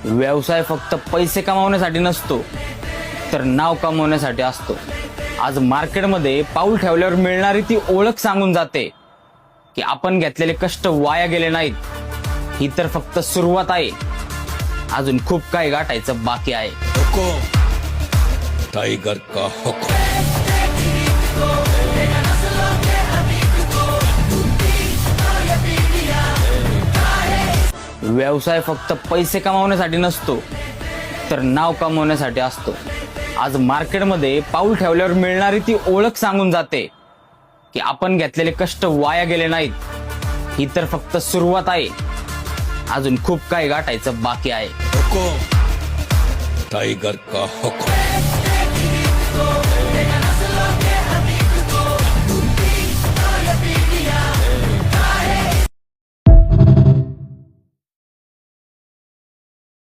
व्यवसाय फक्त पैसे कमावण्यासाठी नसतो, तर नाव कमवण्यासाठी असतो। आज मार्केटमध्ये पाऊल ठेवल्यावर मिळणारी ती ओळख सांगून जाते की आपण घेतलेले कष्ट वाया गेले नाहीत। ही तर फक्त सुरुवात आहे, अजून खूप काही गाठायचं बाकी आहे। टाइगर का हुक्म। व्यवसाय फक्त पैसे कमावण्यासाठी नसतो, तर नाव कमवण्यासाठी असतो। आज मार्केटमध्ये पाऊल ठेवल्यावर मिळणारी ती ओळख सांगून जाते की आपण घेतलेले कष्ट वाया गेले नाहीत। ही तर फक्त सुरुवात आहे, अजून खूप काही गाठायचं बाकी आहे। टाइगर का हुक्म।